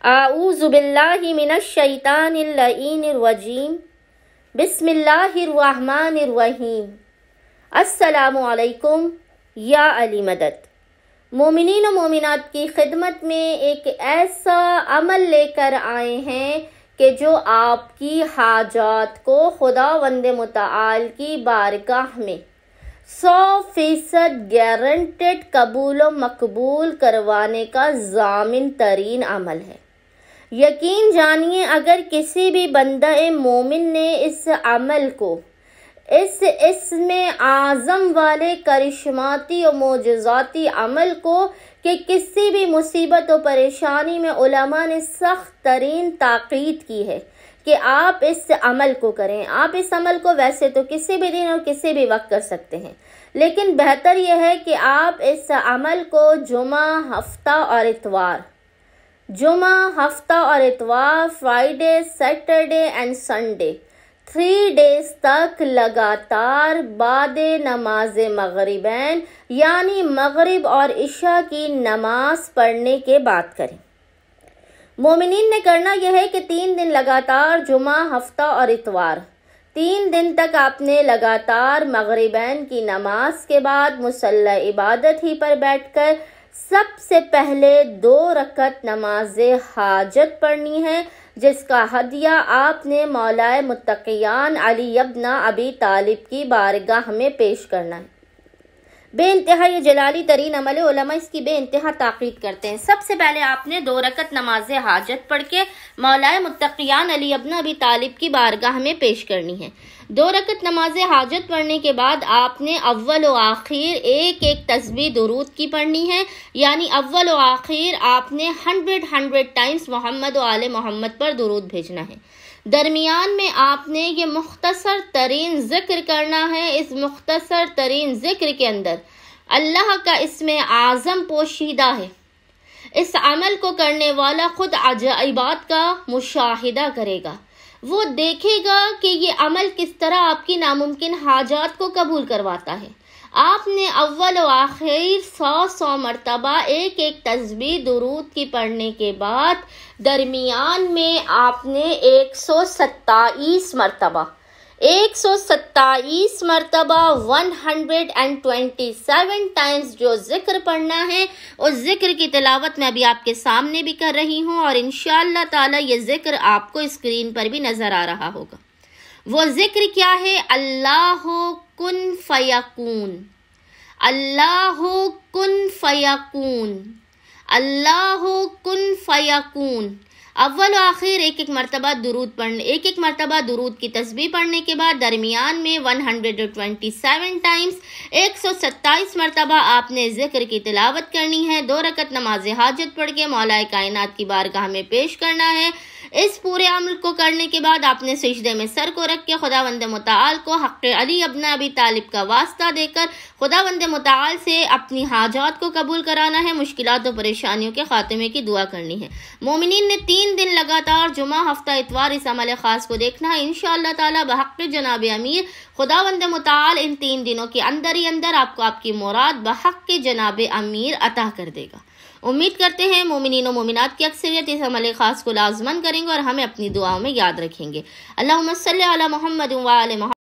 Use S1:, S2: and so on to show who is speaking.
S1: اعوذ باللہ من الشیطان اللعین الرجیم بسم اللہ الرحمن الرحیم السلام علیکم یا علی مدد۔ مومنین و مومنات کی خدمت میں ایک ایسا عمل لے کر آئے ہیں کہ جو آپ کی حاجات کو خداوند متعال کی بارگاہ میں 100% گارنٹیڈ قبول و مقبول کروانے کا ضامن ترین عمل ہے۔ یقین جانیے اگر کسی بھی بندہ مومن نے اس عمل کو، اس اسم اعظم والے کرشماتی و معجزاتی عمل کو، کہ کسی بھی مصیبت و پریشانی میں علماء نے سخت ترین تاکید کی ہے کہ آپ اس عمل کو کریں۔ آپ اس عمل کو ویسے تو کسی بھی دن اور کسی بھی وقت کر سکتے ہیں، لیکن بہتر یہ ہے کہ آپ اس عمل کو جمعہ، ہفتہ اور اتوار، Friday, Saturday and Sunday 3 days تک لگاتار بعد نماز مغربین یعنی مغرب اور عشاء کی نماز پڑھنے کے بعد کریں۔ مومنین نے کرنا یہ ہے کہ 3 دن لگاتار جمعہ، ہفتہ اور اتوار 3 دن تک آپ نے لگاتار مغربین کی نماز کے بعد مصلی عبادت ہی پر بیٹھ کر سب سے پہلے 2 رکعت نماز حاجت پڑھنی ہے، جس کا ہدیہ آپ نے مولا متقیان علی ابن ابی طالب کی بارگاہ میں پیش کرنا ہے۔ بے انتہا یہ جلالی ترین عمل ہے، علماء اس کی بے انتہا تاکید کرتے ہیں۔ سب سے پہلے آپ نے 2 رکعت نماز حاجت پڑھ کے مولا متقیان علی ابن ابی طالب کی بارگاہ میں پیش کرنی ہے۔ 2 رکعت نماز حاجت پڑھنے کے بعد آپ نے اول و آخر ایک تسبیح درود کی پڑھنی ہے، یعنی اول و آخر آپ نے 100 ٹائمز محمد و آل محمد پر درود بھیجنا ہے۔ درمیان میں آپ نے یہ مختصر ترین ذکر کرنا ہے۔ اس مختصر ترین ذکر کے اندر اللہ کا اسم اعظم پوشیدہ ہے۔ اس عمل کو کرنے والا خود عجائبات کا مشاہدہ کرے گا، وہ دیکھے گا کہ یہ عمل کس طرح آپ کی ناممکن حاجات کو قبول کرواتا ہے۔ آپ نے اول و آخر 100 مرتبہ ایک تسبیح درود کی پڑھنے کے بعد درمیان میں آپ نے 127 مرتبہ 127 ٹائمز جو ذکر پڑھنا ہے، اس ذکر کی تلاوت میں ابھی آپ کے سامنے بھی کر رہی ہوں، اور انشاءاللہ تعالی یہ ذکر آپ کو اسکرین پر بھی نظر آ رہا ہوگا۔ وہ ذکر کیا ہے؟ اللہ کن فیکون، اللہ کن فیکون، اللہ کن فیکون۔ اول و آخر ایک مرتبہ درود پڑھنے، ایک مرتبہ درود کی تسبیح پڑھنے کے بعد درمیان میں 127 ٹائمز 127 مرتبہ آپ نے ذکر کی تلاوت کرنی ہے۔ 2 رکعت نماز حاجت پڑھ کے مولا کائنات کی بارگاہ میں پیش کرنا ہے۔ اس پورے عمل کو کرنے کے بعد آپ نے سجدے میں سر کو رکھ کے خداوند متعال کو حق علی ابن ابی طالب کا واسطہ دے کر خداوند متعال سے اپنی حاجات کو قبول کرانا ہے، مشکلات و پریشانیوں کے خاتمے کی دعا کرنی ہے۔ مومنین نے 3 دن لگاتار جمعہ، ہفتہ، اتوار اس عمل خاص کو دیکھنا ہے۔ انشاءاللہ تعالی بحق جناب امیر خداوند متعال ان 3 دنوں کے اندر ہی اندر آپ کو آپ کی مراد بحق جناب امیر عطا کر دے گا۔ امید کرتے ہیں مومنین و مومنات کی اکثریت اس عمل خاص کو لازمن کریں گے اور ہمیں اپنی دعاؤں میں یاد رکھیں گے۔ اللہم صلی علی محمد و آل محمد۔